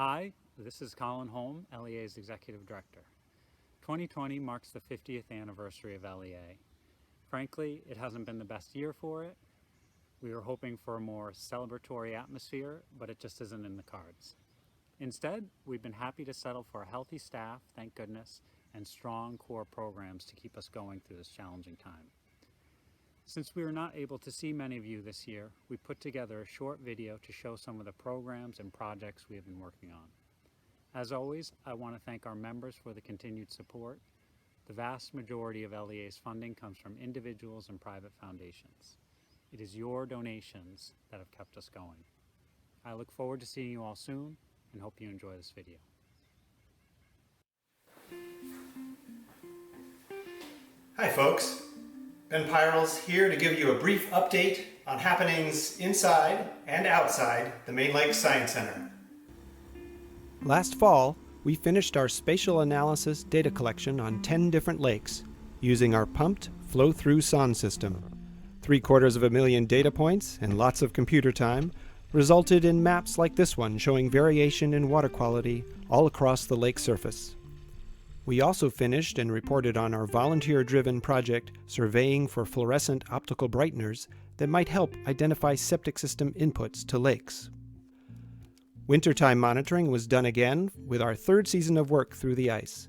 Hi, this is Colin Holm, LEA's Executive Director. 2020 marks the 50th anniversary of LEA. Frankly, it hasn't been the best year for it. We were hoping for a more celebratory atmosphere, but it just isn't in the cards. Instead, we've been happy to settle for a healthy staff, thank goodness, and strong core programs to keep us going through this challenging time. Since we were not able to see many of you this year, we put together a short video to show some of the programs and projects we have been working on. As always, I want to thank our members for the continued support. The vast majority of LEA's funding comes from individuals and private foundations. It is your donations that have kept us going. I look forward to seeing you all soon and hope you enjoy this video. Hi folks, Ben Pyrals here to give you a brief update on happenings inside and outside the Main Lakes Science Center. Last fall, we finished our spatial analysis data collection on 10 different lakes using our pumped flow-through sonde system. 750,000 data points and lots of computer time resulted in maps like this one showing variation in water quality all across the lake surface. We also finished and reported on our volunteer-driven project surveying for fluorescent optical brighteners that might help identify septic system inputs to lakes. Wintertime monitoring was done again with our third season of work through the ice.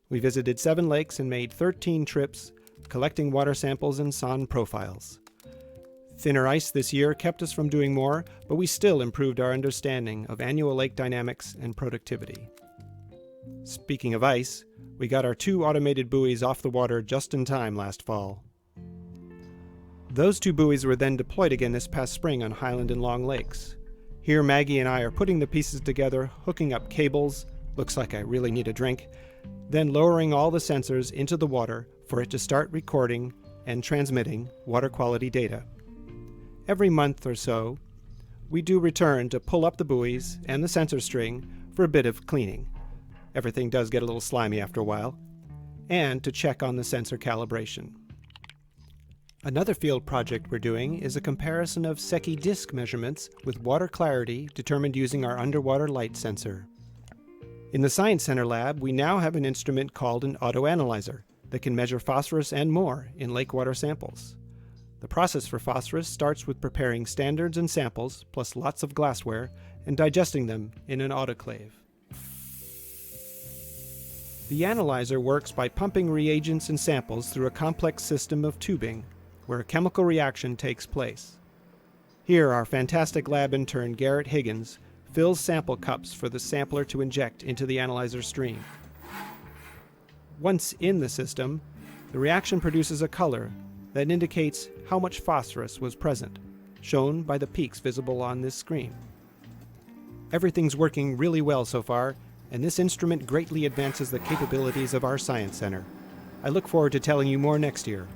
We visited 7 lakes and made 13 trips, collecting water samples and sonde profiles. Thinner ice this year kept us from doing more, but we still improved our understanding of annual lake dynamics and productivity. Speaking of ice, we got our 2 automated buoys off the water just in time last fall. Those 2 buoys were then deployed again this past spring on Highland and Long Lakes. Here Maggie and I are putting the pieces together, hooking up cables, looks like I really need a drink, then lowering all the sensors into the water for it to start recording and transmitting water quality data. Every month or so, we do return to pull up the buoys and the sensor string for a bit of cleaning. Everything does get a little slimy after a while, and to check on the sensor calibration. Another field project we're doing is a comparison of Secchi disk measurements with water clarity determined using our underwater light sensor. In the Science Center lab, we now have an instrument called an autoanalyzer that can measure phosphorus and more in lake water samples. The process for phosphorus starts with preparing standards and samples, plus lots of glassware, and digesting them in an autoclave. The analyzer works by pumping reagents and samples through a complex system of tubing, where a chemical reaction takes place. Here, our fantastic lab intern Garrett Higgins fills sample cups for the sampler to inject into the analyzer stream. Once in the system, the reaction produces a color that indicates how much phosphorus was present, shown by the peaks visible on this screen. Everything's working really well so far, and this instrument greatly advances the capabilities of our Science Center. I look forward to telling you more next year.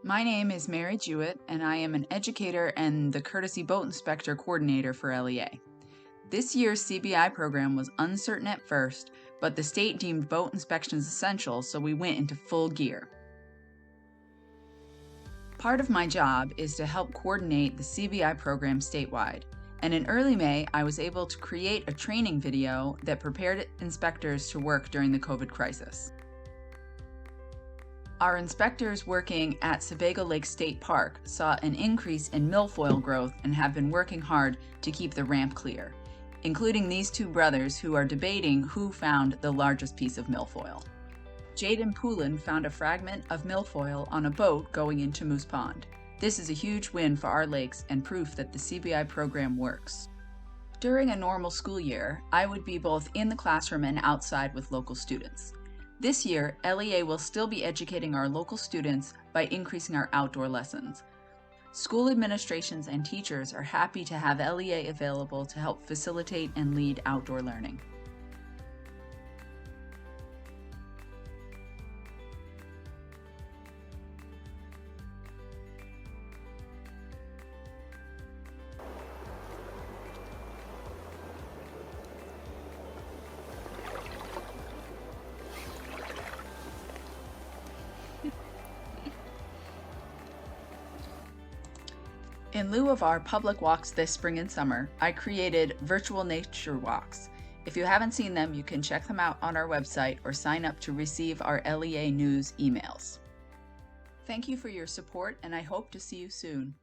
My name is Mary Jewett, and I am an educator and the Courtesy Boat Inspector Coordinator for LEA. This year's CBI program was uncertain at first, but the state deemed boat inspections essential, so we went into full gear. Part of my job is to help coordinate the CBI program statewide, and in early May, I was able to create a training video that prepared inspectors to work during the COVID crisis. Our inspectors working at Sebago Lake State Park saw an increase in milfoil growth and have been working hard to keep the ramp clear, including these two brothers who are debating who found the largest piece of milfoil. Jaden Poulin found a fragment of milfoil on a boat going into Moose Pond. This is a huge win for our lakes and proof that the CBI program works. During a normal school year, I would be both in the classroom and outside with local students. This year, LEA will still be educating our local students by increasing our outdoor lessons. School administrations and teachers are happy to have LEA available to help facilitate and lead outdoor learning. In lieu of our public walks this spring and summer, I created virtual nature walks. If you haven't seen them, you can check them out on our website or sign up to receive our LEA news emails. Thank you for your support, and I hope to see you soon.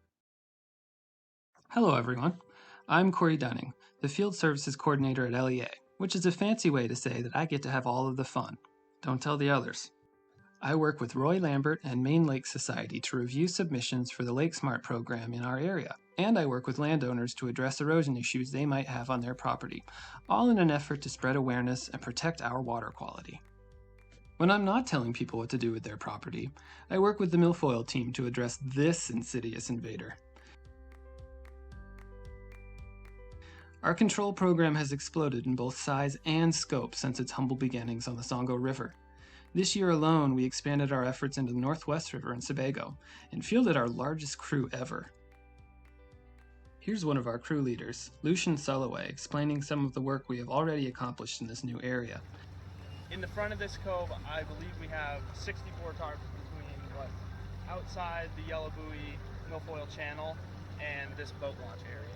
Hello everyone, I'm Corey Dunning, the Field Services Coordinator at LEA, which is a fancy way to say that I get to have all of the fun. Don't tell the others. I work with Roy Lambert and Maine Lake Society to review submissions for the Lake Smart program in our area, and I work with landowners to address erosion issues they might have on their property, all in an effort to spread awareness and protect our water quality. When I'm not telling people what to do with their property, I work with the milfoil team to address this insidious invader. Our control program has exploded in both size and scope since its humble beginnings on the Songo River. This year alone, we expanded our efforts into the Northwest River and Sebago, and fielded our largest crew ever. Here's one of our crew leaders, Lucian Sulloway, explaining some of the work we have already accomplished in this new area. In the front of this cove, I believe we have 64 tarps between outside the Yellow Buoy milfoil channel and this boat launch area.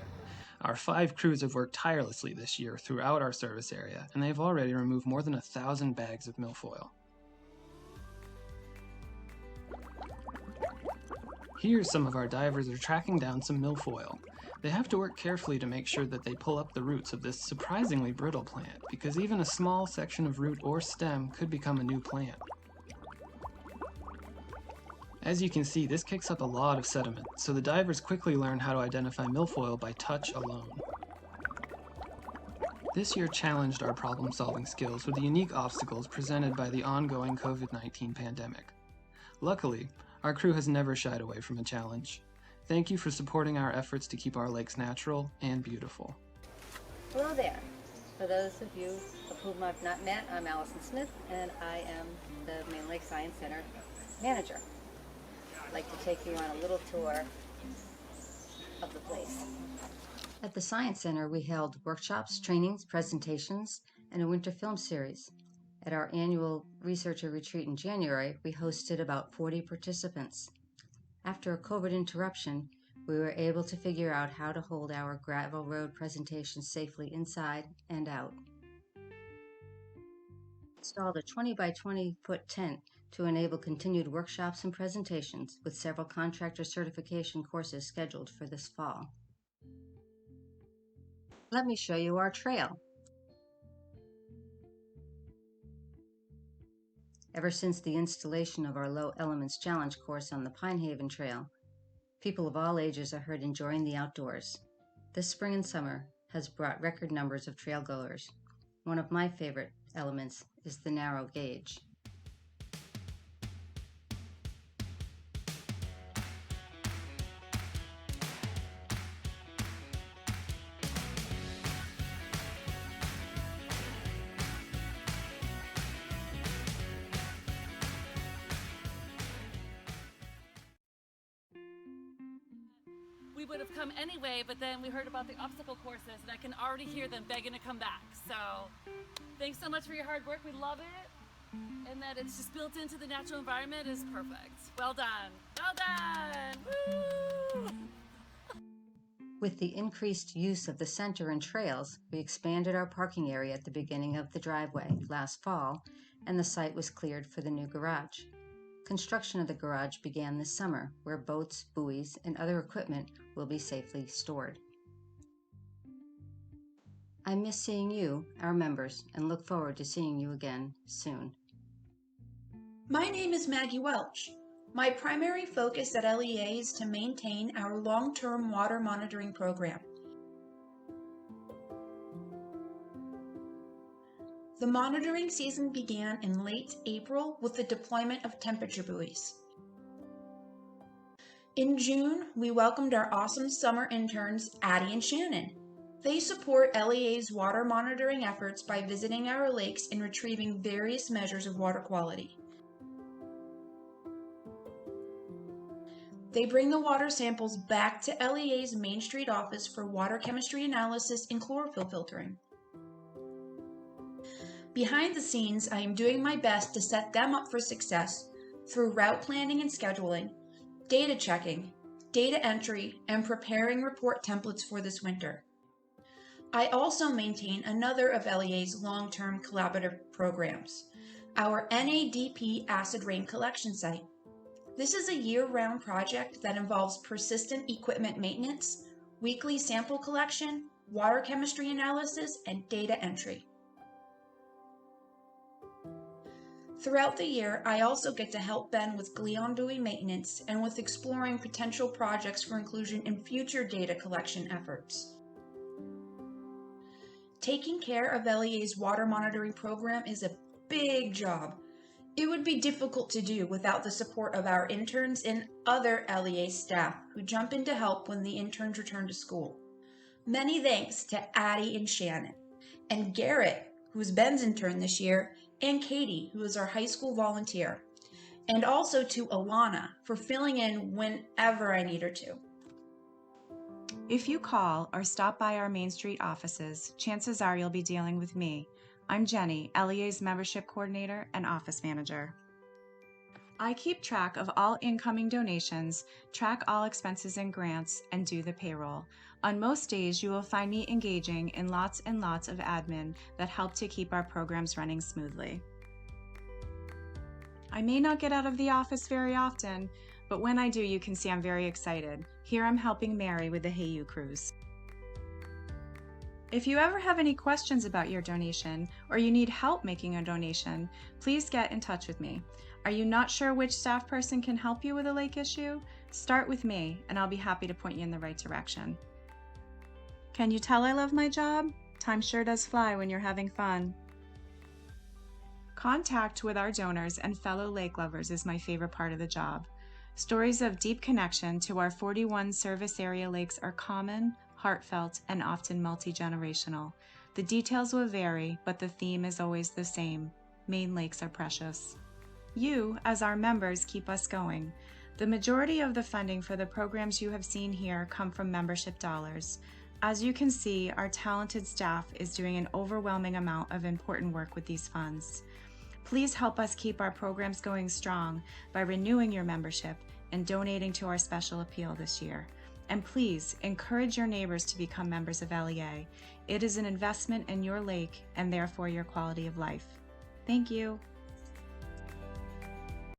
Our 5 crews have worked tirelessly this year throughout our service area, and they've already removed more than 1,000 bags of milfoil. Here, some of our divers are tracking down some milfoil. They have to work carefully to make sure that they pull up the roots of this surprisingly brittle plant, because even a small section of root or stem could become a new plant. As you can see, this kicks up a lot of sediment, so the divers quickly learn how to identify milfoil by touch alone. This year challenged our problem-solving skills with the unique obstacles presented by the ongoing COVID-19 pandemic. Luckily, our crew has never shied away from a challenge. Thank you for supporting our efforts to keep our lakes natural and beautiful. Hello there. For those of you of whom I've not met, I'm Allison Smith, and I am the Maine Lake Science Center manager. I'd like to take you on a little tour of the place. At the Science Center, we held workshops, trainings, presentations, and a winter film series. At our annual researcher retreat in January, we hosted about 40 participants. After a COVID interruption, we were able to figure out how to hold our gravel road presentations safely inside and out. Installed a 20 by 20 foot tent to enable continued workshops and presentations, with several contractor certification courses scheduled for this fall. Let me show you our trail. Ever since the installation of our Low Elements Challenge course on the Pine Haven Trail, people of all ages are heard enjoying the outdoors. This spring and summer has brought record numbers of trailgoers. One of my favorite elements is the narrow gauge. we would have come anyway, but then we heard about the obstacle courses and I can already hear them begging to come back. So thanks so much for your hard work. We love it. And that it's just built into the natural environment is perfect. Well done. Well done. Woo! With the increased use of the center and trails, we expanded our parking area at the beginning of the driveway last fall, and the site was cleared for the new garage. Construction of the garage began this summer, where boats, buoys, and other equipment will be safely stored. I miss seeing you, our members, and look forward to seeing you again soon. My name is Maggie Welch. My primary focus at LEA is to maintain our long-term water monitoring program. The monitoring season began in late April with the deployment of temperature buoys. In June, we welcomed our awesome summer interns, Addie and Shannon. They support LEA's water monitoring efforts by visiting our lakes and retrieving various measures of water quality. They bring the water samples back to LEA's Main Street office for water chemistry analysis and chlorophyll filtering. Behind the scenes, I am doing my best to set them up for success through route planning and scheduling, data checking, data entry, and preparing report templates for this winter. I also maintain another of LEA's long-term collaborative programs, our NADP acid rain collection site. This is a year-round project that involves persistent equipment maintenance, weekly sample collection, water chemistry analysis, and data entry. Throughout the year, I also get to help Ben with Gleon buoy maintenance and with exploring potential projects for inclusion in future data collection efforts. Taking care of LEA's water monitoring program is a big job. It would be difficult to do without the support of our interns and other LEA staff who jump in to help when the interns return to school. Many thanks to Addie and Shannon, and Garrett, who is Ben's intern this year, and Katie, who is our high school volunteer, and also to Alana for filling in whenever I need her to. If you call or stop by our Main Street offices, chances are you'll be dealing with me. I'm Jenny, LEA's membership coordinator and office manager. I keep track of all incoming donations, track all expenses and grants, and do the payroll. On most days, you will find me engaging in lots and lots of admin that help to keep our programs running smoothly. I may not get out of the office very often, but when I do, you can see I'm very excited. Here I'm helping Mary with the Hey You cruise. If you ever have any questions about your donation, or you need help making a donation, please get in touch with me. Are you not sure which staff person can help you with a lake issue? Start with me, and I'll be happy to point you in the right direction. Can you tell I love my job? Time sure does fly when you're having fun. Contact with our donors and fellow lake lovers is my favorite part of the job. Stories of deep connection to our 41 service area lakes are common, heartfelt, and often multi-generational. The details will vary, but the theme is always the same. Maine lakes are precious. You, as our members, keep us going. The majority of the funding for the programs you have seen here come from membership dollars. As you can see, our talented staff is doing an overwhelming amount of important work with these funds. Please help us keep our programs going strong by renewing your membership and donating to our special appeal this year. And please encourage your neighbors to become members of LEA. It is an investment in your lake and therefore your quality of life. Thank you.